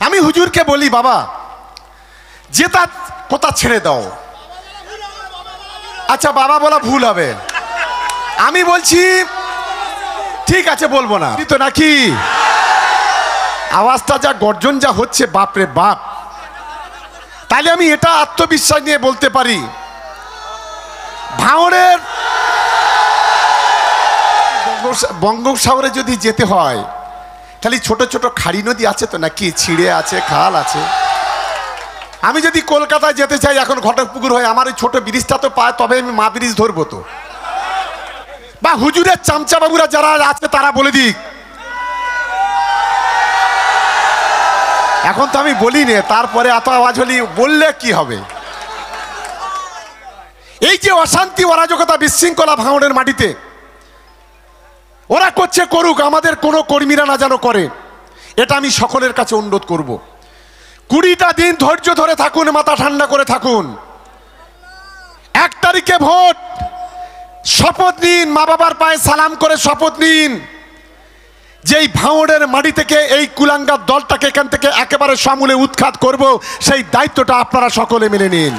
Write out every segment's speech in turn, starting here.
আমি হুজুরকে বলি, বাবা যেটা কথা ছেড়ে দাও। আচ্ছা বাবা বলা ভুল হবে, আমি বলছি ঠিক আছে বলবো না তো নাকি। আওয়াজটা যা গর্জন যা হচ্ছে, বাপরে বাপ। তাহলে আমি এটা আত্মবিশ্বাস নিয়ে বলতে পারি, ভাঙড়ের বঙ্গোপসাগরে যদি যেতে হয় তাহলে ছোট ছোট খাড়ি নদী আছে তো নাকি, ছিঁড়ে আছে, খাল আছে। আমি যদি কলকাতায় যেতে চাই এখন ঘটকপুকুর হয়ে, আমার ওই ছোট ব্রিজটা তো পায়, তবে আমি মা ব্রিজ ধরবো তো। বা হুজুরের চামচা বাবুরা যারা আছে তারা বলে দিক। এখন তো আমি বলি নে, তারপরে এত আওয়াজ হলি বললে কি হবে। এই যে অশান্তি অরাজকতা বিশৃঙ্খলা ভাঙড়ের মাটিতে ওরা করছে, করুক, আমাদের কোনো কর্মীরা না যেন করে, এটা আমি সকলের কাছে অনুরোধ করব। 20টা দিন ধৈর্য ধরে থাকুন, মাথা ঠান্ডা করে থাকুন। 1 তারিখে ভোট, শপথ নিন, মা বাবার পায়ে সালাম করে শপথ নিন যে এই ভাঙড়ের মাটি থেকে এই কুলাঙ্গার দলটাকে এখান থেকে একেবারে সমূলে উৎখাত করব। সেই দায়িত্বটা আপনারা সকলে মেনে নিন।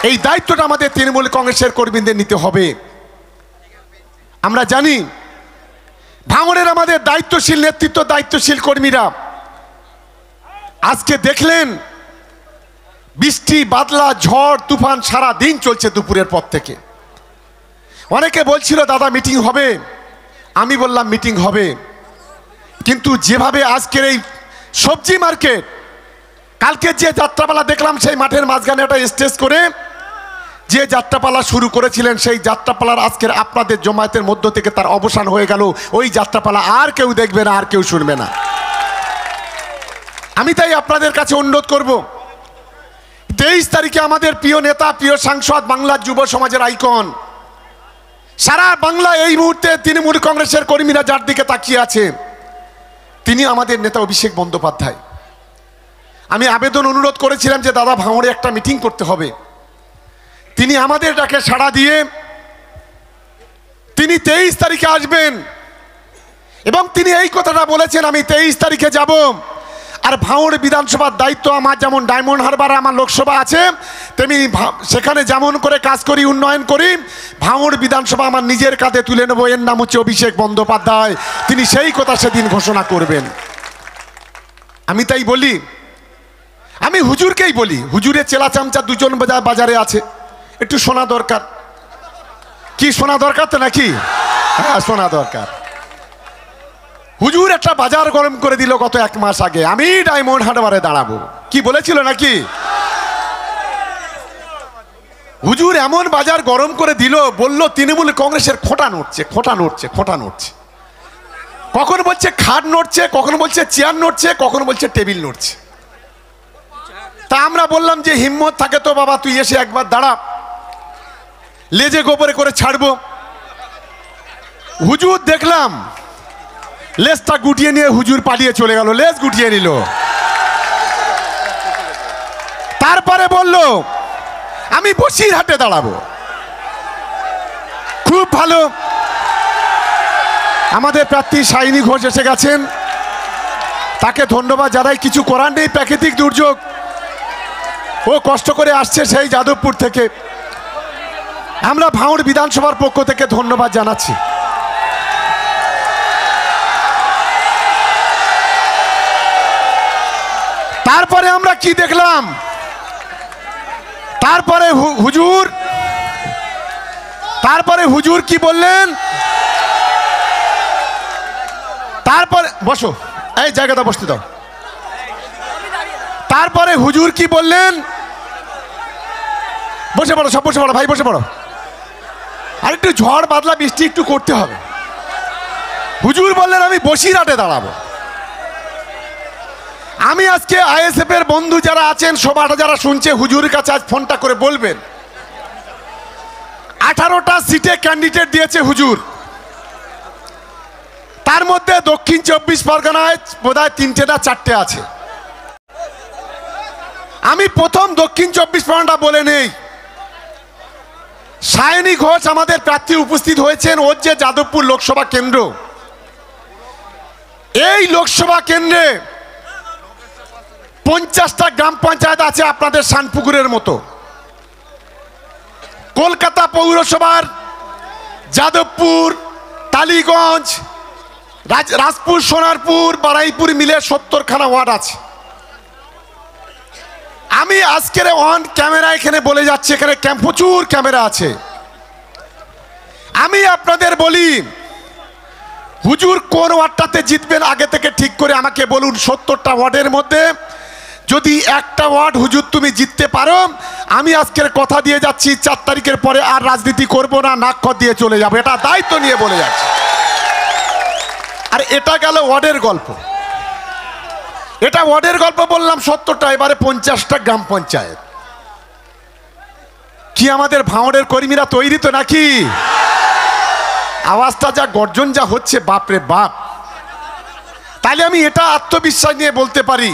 এই দায়িত্বটা আমাদের তৃণমূল কংগ্রেসের কর্মীদের নিতে হবে। আমরা জানি ভাঙড়ের আমাদের দায়িত্বশীল নেতৃত্ব, দায়িত্বশীল কর্মীরা আজকে দেখলেন বৃষ্টি বাদলা ঝড় তুফান সারা দিন চলছে দুপুরের পর থেকে। অনেকে বলছিল দাদা মিটিং হবে, আমি বললাম মিটিং হবে, কিন্তু যেভাবে আজকের এই সবজি মার্কেট, কালকে যে যাত্রাপালা দেখলাম সেই মাঠের মাঝখানে একটা স্টেজ করে যে যাত্রাপালা শুরু করেছিলেন, সেই যাত্রাপালার আজকের আপনাদের জমায়েতের মধ্য থেকে তার অবসান হয়ে গেল। ওই যাত্রাপালা আর কেউ দেখবে না, আর কেউ শুনবে না। আমি তাই আপনাদের কাছে অনুরোধ করব, 23 তারিখে আমাদের প্রিয় নেতা, প্রিয় সাংসদ, বাংলার যুব সমাজের আইকন, সারা বাংলা এই মুহূর্তে তৃণমূল কংগ্রেসের কর্মীরা যার দিকে তাকিয়ে আছে, তিনি আমাদের নেতা অভিষেক বন্দ্যোপাধ্যায়। আমি আবেদন অনুরোধ করেছিলাম যে দাদা ভাঙড়ে একটা মিটিং করতে হবে। তিনি আমাদের ডাকে সাড়া দিয়ে তিনি 23 তারিখে আসবেন এবং তিনি এই কথাটা বলেছেন, আমি 23 তারিখে যাব। আর ভাঙড় বিধানসভার দায়িত্ব আমার, যেমন ডায়মন্ড হারবারে আমার লোকসভা আছে, তেমনি সেখানে যেমন করে কাজ করি, উন্নয়ন করি, ভাঙড় বিধানসভা আমার নিজের কাঁধে তুলে নেব। এর নাম হচ্ছে অভিষেক বন্দ্যোপাধ্যায়। তিনি সেই কথা সেদিন ঘোষণা করবেন। আমি তাই বলি, আমি হুজুরকেই বলি, হুজুরের চেলা চামচা দুজন বাজারে আছে, একটু শোনা দরকার। কি শোনা দরকার তো নাকি? হ্যাঁ শোনা দরকার। হুজুর একটা বাজার গরম করে দিল গত 1 মাস আগে, আমি ডায়মন্ড হারবারে দাঁড়াবো, কি বলেছিল নাকি? হুজুর এমন বাজার গরম করে দিল, বলল তৃণমূল কংগ্রেসের খোঁটা নড়ছে, খোঁটা নড়ছে, খোঁটা নড়ছে। কখন বলছে খাট নড়ছে, কখন বলছে চেয়ার নড়ছে, কখন বলছে টেবিল নড়ছে। তা আমরা বললাম যে হিম্মত থাকে তো বাবা তুই এসে একবার দাঁড়া, লেজে গোবরে করে ছাড়বো। হুজুর দেখলাম লেজটা গুটিয়ে নিয়ে হুজুর পালিয়ে চলে গেল, লেজ গুটিয়ে নিল। তারপরে বলল আমি বসিরহাটে দাঁড়াবো। খুব ভালো, আমাদের প্রার্থী শাইনী ঘোষ এসে গেছেন, তাকে ধন্যবাদ জানাই। কিছু করার নেই, প্রাকৃতিক দুর্যোগ, ও কষ্ট করে আসছে সেই যাদবপুর থেকে। আমরা ভাঙড় বিধানসভার পক্ষ থেকে ধন্যবাদ জানাচ্ছি। তারপরে আমরা কি দেখলাম, তারপরে হুজুর কি বললেন, তারপরে বসো, এই জায়গাটা বসতে দাও। তারপরে হুজুর কি বললেন, বসে পড়ো, সব বসে পড়ো ভাই, বসে পড়ো। আর একটু ঝড় বাদলা বৃষ্টি একটু করতে হবে। হুজুর বললেন আমি বসিরহাটে দাঁড়াবো। আমি আজকে আইএসএফ এর বন্ধু যারা আছেন, সবাটা যারা শুনছে, হুজুরের কাছে আজ ফোনটা করে বলবেন, 18টা সিটে ক্যান্ডিডেট দিয়েছে হুজুর। তার মধ্যে দক্ষিণ 24 পরগনায় বোধহয় 3টে না 4টে আছে। আমি প্রথম দক্ষিণ 24 পরগনা বলে নেই, শাইনী ঘোষ আমাদের প্রার্থী উপস্থিত হয়েছেন। ওর যে যাদবপুর লোকসভা কেন্দ্র, এই লোকসভা কেন্দ্রে 50টা গ্রাম পঞ্চায়েত আছে আপনাদের শানপুকুরের মতো। কলকাতা পৌরসভার যাদবপুর, টালিগঞ্জ, রাজপুর, সোনারপুর, বারাইপুর মিলে 70খানা ওয়ার্ড আছে। আমি আজকের অন ক্যামেরা এখানে বলে যাচ্ছি, এখানে প্রচুর ক্যামেরা আছে। আমি আপনাদের বলি, হুজুর কোন ওয়ার্ডটাতে জিতবেন আগে থেকে ঠিক করে আমাকে বলুন। 70টা ওয়ার্ডের মধ্যে যদি একটা ওয়ার্ড হুজুর তুমি জিততে পারো, আমি আজকের কথা দিয়ে যাচ্ছি 4 তারিখের পরে আর রাজনীতি করব না, নাক দিয়ে চলে যাবো। এটা দায়িত্ব নিয়ে বলে যাচ্ছি। আর এটা গেল ওয়ার্ডের গল্প, এটা ওয়ার্ডের গল্প বললাম 70টা। এবারে 50টা গ্রাম পঞ্চায়েত। কি আমাদের ভাঙড়ের কর্মীরা তৈরি তো নাকি? আওয়াজটা যা গর্জন যা হচ্ছে, বাপরে বাপ। তাহলে আমি এটা আত্মবিশ্বাস নিয়ে বলতে পারি,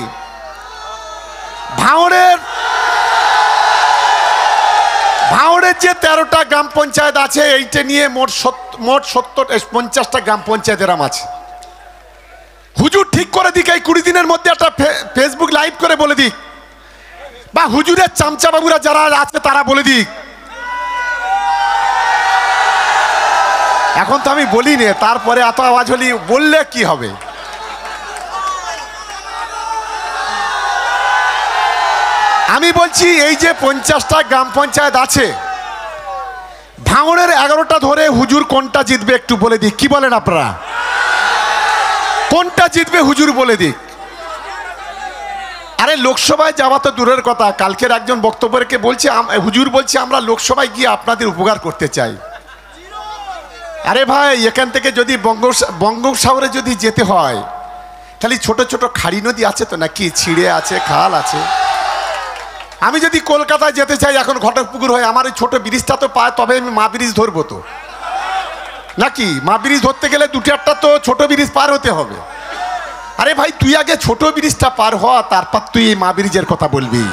ভাঙড়ের যে 13টা গ্রাম পঞ্চায়েত আছে, এইটা নিয়ে মোট 50টা গ্রাম পঞ্চায়েত এরম আছে। হুজুর ঠিক করে দিক, এই 20 দিনের মধ্যে একটা ফেসবুক লাইভ করে বলে দিক, বা হুজুরের চামচা বাবুরা যারা আছে তারা বলে দিক। এখন তো আমি বলিনি, তারপরে এত আওয়াজ হলি বললে কি হবে? আমি বলছি এই যে 50টা গ্রাম পঞ্চায়েত আছে, ভাঙড়ের 11টা ধরে হুজুর কোনটা জিতবে একটু বলে দিক। কি বলেন আপনারা? কোনটা জিতবে হুজুর বলে দিক। আরে লোকসভায় যাওয়া তো দূরের কথা, কালকের একজন বক্তব্য রেখে বলছে, হুজুর বলছে আমরা লোকসভায় গিয়ে আপনাদের উপকার করতে চাই। আরে ভাই, এখান থেকে যদি বঙ্গোপসাগরে যদি যেতে হয়, তাহলে ছোট ছোট খাড়ি নদী আছে তো নাকি, ছিঁড়ে আছে, খাল আছে। আমি যদি কলকাতায় যেতে চাই এখন ঘটকপুকুর হয়ে, আমার ওই ছোট ব্রিজটা তো পায়, তবে আমি মা ব্রিজ ধরবো তো নাকি? মা ব্রিজ ধরতে গেলে 2-4টা তো ছোট ব্রিজ পার হতে হবে। আরে ভাই, তুই আগে ছোট ব্রিজটা পার হ, তারপর তুই এই মা ব্রিজের কথা বলবি।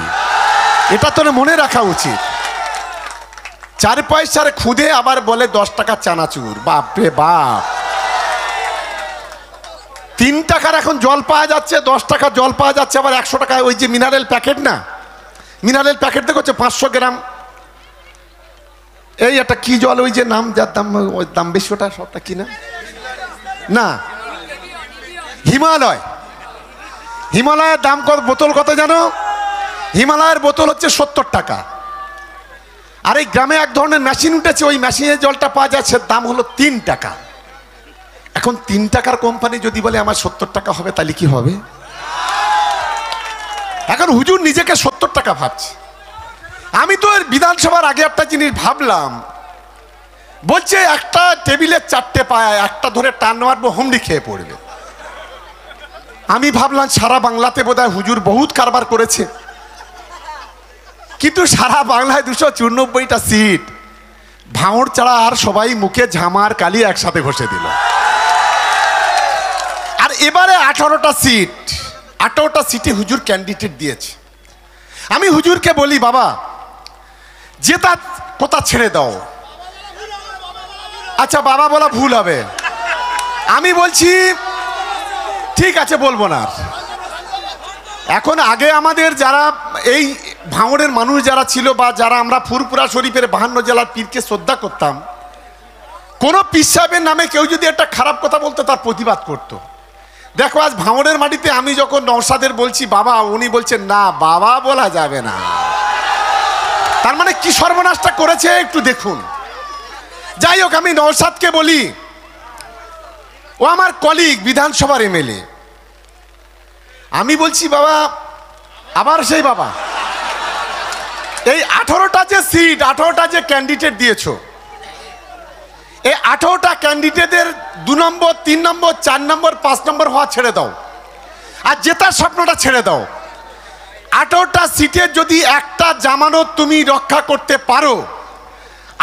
এটা তোর মনে রাখা উচিত। 4 পয়সার খুদে আবার বলে 10 টাকা চানাচুর। বাপরে বাপ, 3 টাকার এখন জল পাওয়া যাচ্ছে, 10 টাকা জল পাওয়া যাচ্ছে, আবার 100 টাকায় ওই যে মিনারেল প্যাকেট না, মিনারেল প্যাকেট দেখো 500 গ্রাম। এই একটা কি জল, ওই যে নাম, যার দাম, ওই দাম বেশি, ওটা সবটা কি না, না হিমালয়। হিমালয়ের দাম কত, বোতল কত জানো? হিমালয়ের বোতল হচ্ছে 70 টাকা। আর এই গ্রামে এক ধরনের মেশিন উঠেছে, ওই মেশিনের জলটা পাওয়া যাচ্ছে, দাম হলো 3 টাকা। এখন 3 টাকার কোম্পানি যদি বলে আমার 70 টাকা হবে, তাহলে কি হবে? এখন হুজুর নিজেকে 70 টাকা ভাবছে। আমি তো এর বিধানসভার আগে একটা জিনিস ভাবলাম, বলছে একটা টেবিলে 4টে পায়া, একটা ধরে টান মারবো, হুমড়ি খেয়ে পড়বে। আমি ভাবলাম সারা বাংলাতে বোধহয় হুজুর বহুত কারবার করেছে, কিন্তু সারা বাংলায় 294টা সিট, ভাঙড় ছাড়া আর সবাই মুখে ঝামার কালি একসাথে ঘষে দিল। আর এবারে 18টা সিট, 18টা সিটে হুজুর ক্যান্ডিডেট দিয়েছে। আমি হুজুরকে বলি, বাবা জেতা কথা ছেড়ে দাও। আচ্ছা, বাবা বলা ভুল হবে, আমি বলছি ঠিক আছে, বলবো না। এখন আগে আমাদের যারা এই ভাঙড়ের মানুষ যারা ছিল, বা যারা আমরা ফুরপুরা শরীফের 52 জেলার পীরকে শ্রদ্ধা করতাম, কোনো পীর সাহেবের নামে কেউ যদি একটা খারাপ কথা বলতো, তার প্রতিবাদ করতো। দেখো আজ ভাঙড়ের মাটিতে আমি যখন নওশাদের বলছি বাবা, উনি বলছেন না, বাবা বলা যাবে না। তার মানে কি সর্বনাশটা করেছে একটু দেখুন। যাই হোক, আমি নওশাদকে বলি, ও আমার কলিগ, বিধানসভার এমএলএ। আমি বলছি বাবা, আবার সেই বাবা, এই 18টা যে সিট, 18টা যে ক্যান্ডিডেট দিয়েছো, এই 18টা ক্যান্ডিডেটের 2 নম্বর, 3 নম্বর, 4 নম্বর, 5 নম্বর হওয়া ছেড়ে দাও, আর জেতার স্বপ্নটা ছেড়ে দাও। 18টা সিটের যদি একটা জামানত তুমি রক্ষা করতে পারো,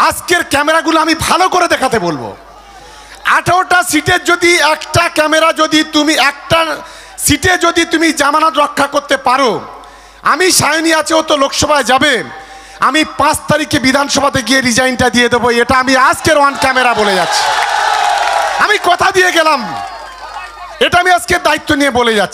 আজকের ক্যামেরাগুলো আমি ভালো করে দেখাতে বলবো। 18টা সিটের যদি একটা ক্যামেরা, যদি তুমি একটা সিটে যদি তুমি জামানত রক্ষা করতে পারো, আমি সায়নী আছে, ও তো লোকসভায় যাবে, আমি 5 তারিখে বিধানসভাতে গিয়ে রিজাইনটা দিয়ে দেবো। এটা আমি আজকের অন ক্যামেরা বলে যাচ্ছি, আমি কথা দিয়ে গেলাম, এটা আমি আজকে দায়িত্ব নিয়ে বলে যাচ্ছি।